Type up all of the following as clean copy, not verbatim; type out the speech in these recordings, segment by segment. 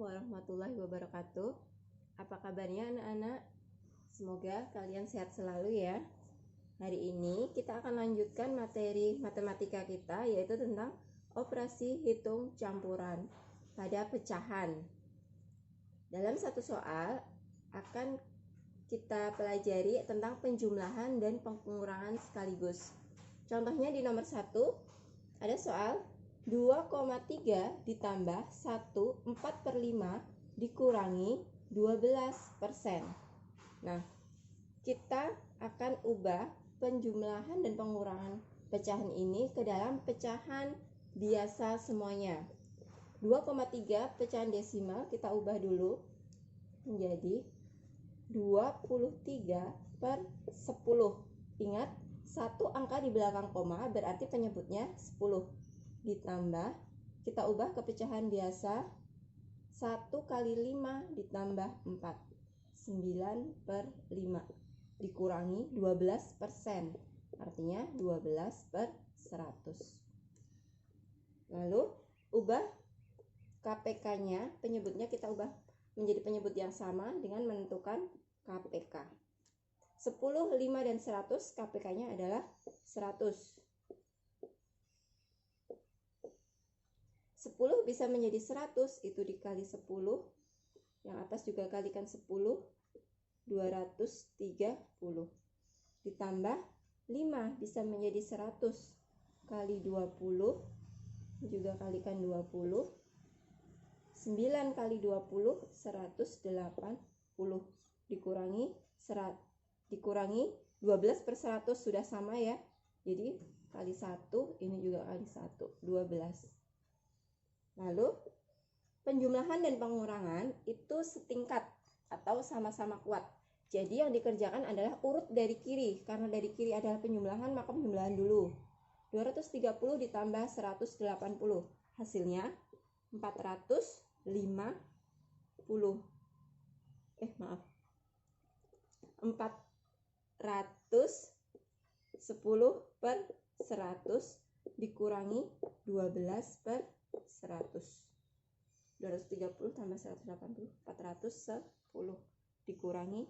warahmatullahi wabarakatuh. Apa kabarnya anak-anak? Semoga kalian sehat selalu ya. Hari ini kita akan lanjutkan materi matematika kita, yaitu tentang operasi hitung campuran pada pecahan. Dalam satu soal akan kita pelajari tentang penjumlahan dan pengurangan sekaligus. Contohnya di nomor 1 ada soal 2,3 ditambah 1/4/5 dikurangi 12%. Nah, kita akan ubah penjumlahan dan pengurangan pecahan ini ke dalam pecahan biasa semuanya. 2,3 pecahan desimal kita ubah dulu menjadi 23/10. Ingat, satu angka di belakang koma berarti penyebutnya 10. Ditambah, kita ubah ke pecahan biasa, 1 kali 5 ditambah 4, 9/5 dikurangi 12%, artinya 12/100. Lalu ubah KPK-nya, penyebutnya kita ubah menjadi penyebut yang sama dengan menentukan KPK. 10, 5, dan 100, KPK-nya adalah 100. 10 bisa menjadi 100, itu dikali 10. Yang atas juga kalikan 10, 230. Ditambah 5 bisa menjadi 100 kali 20, juga kalikan 20. 9 kali 20, 180. Dikurangi 12/100 sudah sama ya. Jadi kali 1, ini juga kali 1, 12. Lalu penjumlahan dan pengurangan itu setingkat atau sama-sama kuat. Jadi yang dikerjakan adalah urut dari kiri. Karena dari kiri adalah penjumlahan, maka penjumlahan dulu. 230 ditambah 180. Hasilnya 450. 410/100 dikurangi 12/100. 230 tambah 180, 410 dikurangi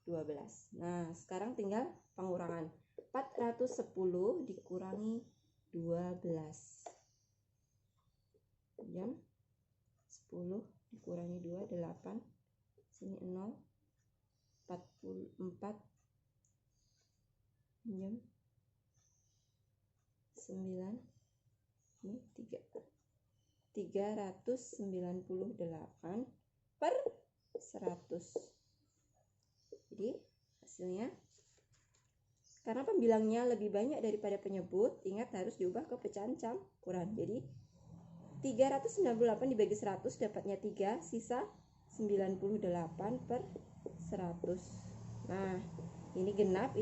12. Nah, sekarang tinggal pengurangan. 410 dikurangi 12. Jam 10 dikurangi 2, 8. Sini 0. 44. Jam 9. Ini 3. 398/100. Jadi hasilnya, karena pembilangnya lebih banyak daripada penyebut, ingat harus diubah ke pecahan campuran. Jadi 398 dibagi 100 dapatnya 3, sisa 98/100. Nah, ini genap,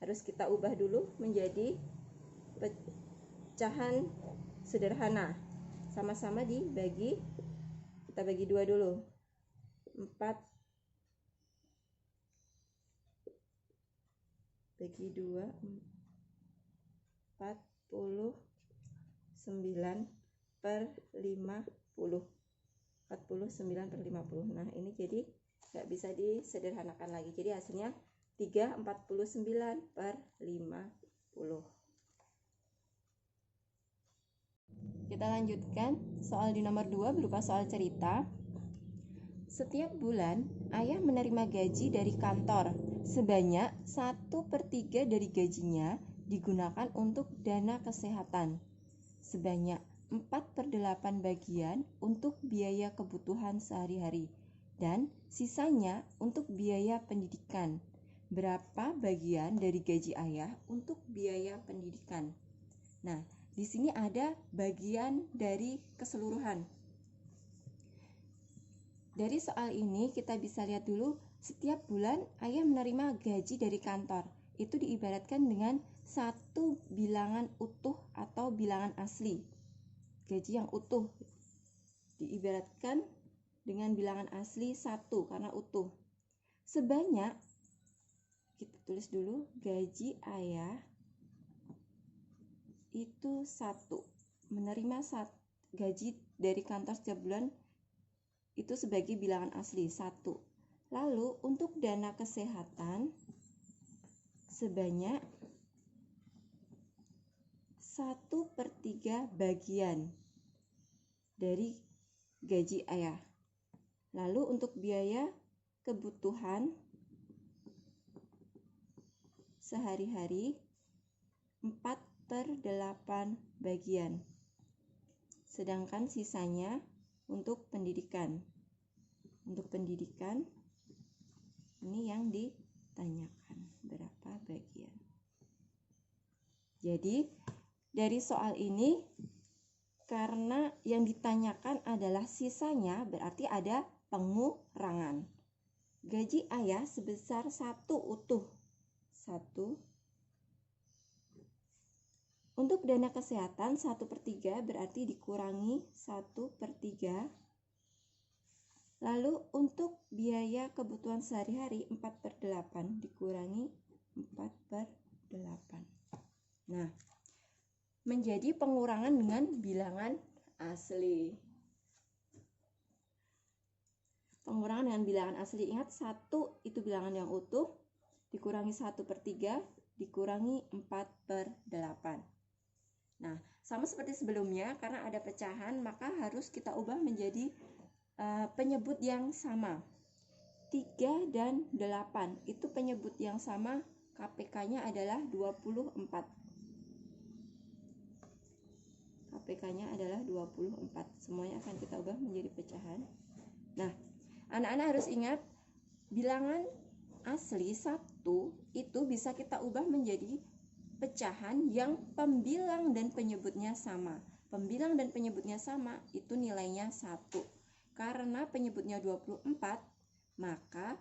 harus kita ubah dulu menjadi pecahan sederhana. Sama-sama dibagi, kita bagi 2 dulu. 4 bagi 2, 49/50. 49/50. Nah, ini jadi nggak bisa disederhanakan lagi. Jadi hasilnya 349/50. Kita lanjutkan soal di nomor 2 berupa soal cerita. Setiap bulan ayah menerima gaji dari kantor sebanyak 1/3 dari gajinya digunakan untuk dana kesehatan, sebanyak 4/8 bagian untuk biaya kebutuhan sehari-hari, dan sisanya untuk biaya pendidikan. Berapa bagian dari gaji ayah untuk biaya pendidikan? Nah, di sini ada bagian dari keseluruhan. Dari soal ini kita bisa lihat dulu, setiap bulan ayah menerima gaji dari kantor. Itu diibaratkan dengan satu bilangan utuh atau bilangan asli. Gaji yang utuh diibaratkan dengan bilangan asli 1 karena utuh. Sebanyak, kita tulis dulu, gaji ayah itu 1. Menerima gaji dari kantor setiap bulan itu sebagai bilangan asli 1. Lalu untuk dana kesehatan sebanyak 1/3 bagian dari gaji ayah. Lalu untuk biaya kebutuhan sehari-hari 4/8 bagian. Sedangkan sisanya untuk pendidikan. Untuk pendidikan ini yang ditanyakan berapa bagian. Jadi dari soal ini karena yang ditanyakan adalah sisanya, berarti ada pengurangan. Gaji ayah sebesar 1 utuh. 1. Untuk dana kesehatan 1/3 berarti dikurangi 1/3. Lalu untuk biaya kebutuhan sehari-hari 4/8 dikurangi 4/8. Nah, menjadi pengurangan dengan bilangan asli. Pengurangan dengan bilangan asli, ingat 1 itu bilangan yang utuh, dikurangi 1/3, dikurangi 4/8. Nah, sama seperti sebelumnya, karena ada pecahan, maka harus kita ubah menjadi penyebut yang sama. 3 dan 8 itu penyebut yang sama, KPK-nya adalah 24. KPK-nya adalah 24. Semuanya akan kita ubah menjadi pecahan. Nah, anak-anak harus ingat, bilangan asli 1 itu bisa kita ubah menjadi pecahan yang pembilang dan penyebutnya sama. Pembilang dan penyebutnya sama, itu nilainya 1. Karena penyebutnya 24, maka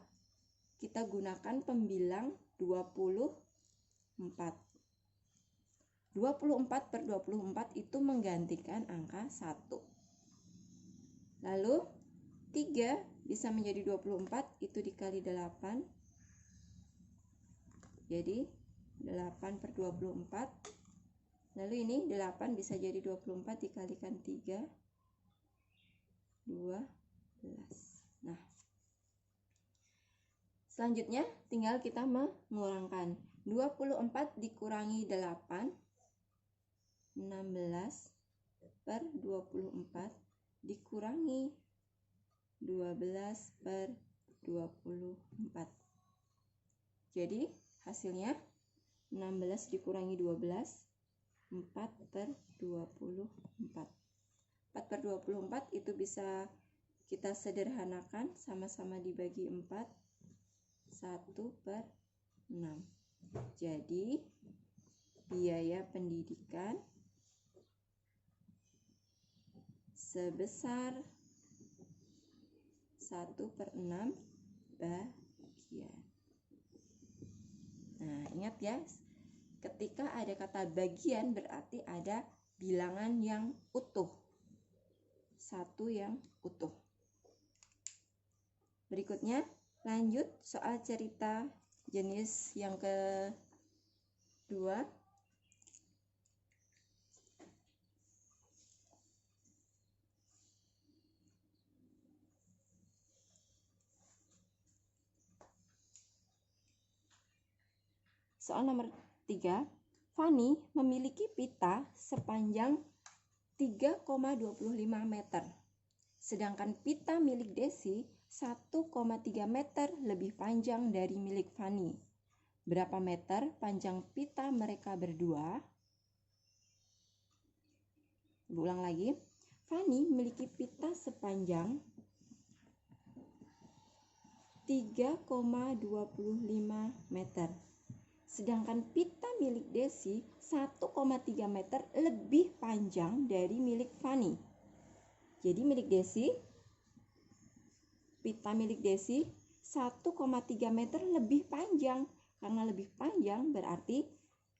kita gunakan pembilang 24. 24/24 itu menggantikan angka 1. Lalu 3 bisa menjadi 24, itu dikali 8. Jadi 8/24. Lalu ini 8 bisa jadi 24 dikalikan 3. 12. Nah, selanjutnya tinggal kita mengurangkan. 24 dikurangi 8, 16/24 dikurangi 12/24. Jadi hasilnya 16 dikurangi 12, 4/24. 4/24 itu bisa kita sederhanakan, sama-sama dibagi 4, 1/6. Jadi biaya pendidikan sebesar 1/6 bagian. Nah, ingat ya, ketika ada kata bagian berarti ada bilangan yang utuh. 1 yang utuh. Berikutnya lanjut soal cerita jenis yang kedua. Soal nomor 3. Fani memiliki pita sepanjang 3,25 meter. Sedangkan pita milik Desi 1,3 meter lebih panjang dari milik Fani. Berapa meter panjang pita mereka berdua? Ulang lagi. Fani memiliki pita sepanjang 3,25 meter. Sedangkan pita milik Desi 1,3 meter lebih panjang dari milik Fani. Jadi pita milik Desi 1,3 meter lebih panjang. Karena lebih panjang berarti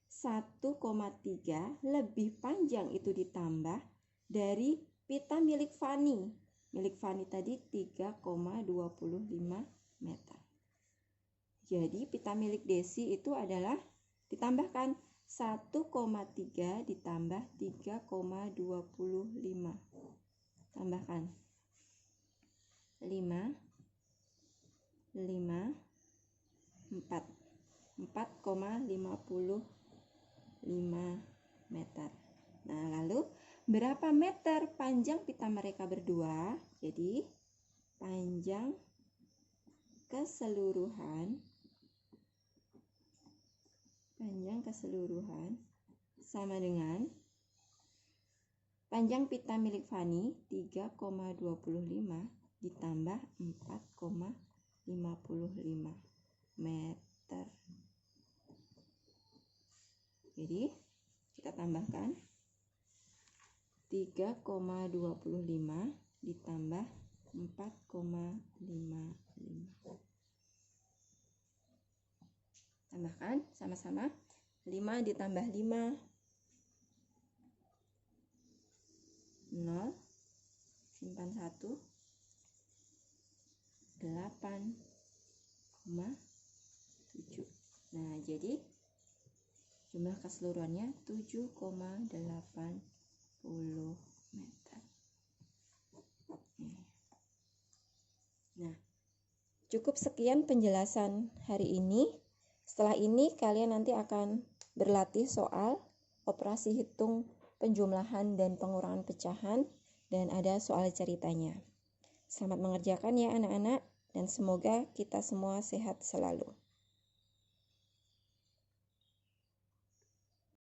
1,3 lebih panjang itu ditambah dari pita milik Fani. Milik Fani tadi 3,25 meter. Jadi pita milik Desi itu adalah ditambahkan 1,3 ditambah 3,25. Tambahkan. meter. Nah, lalu berapa meter panjang pita mereka berdua? Jadi, panjang keseluruhan sama dengan panjang pita milik Fani 3,25 ditambah 4,55 meter. Jadi kita tambahkan 3,25 ditambah 4,55. Tambahkan sama-sama. 5 ditambah 5, 0, simpan 1, 8,7. Nah, jadi jumlah keseluruhannya 7,80 meter. Nah, cukup sekian penjelasan hari ini. Setelah ini kalian nanti akan berlatih soal operasi hitung penjumlahan dan pengurangan pecahan, dan ada soal ceritanya. Selamat mengerjakan ya anak-anak, dan semoga kita semua sehat selalu.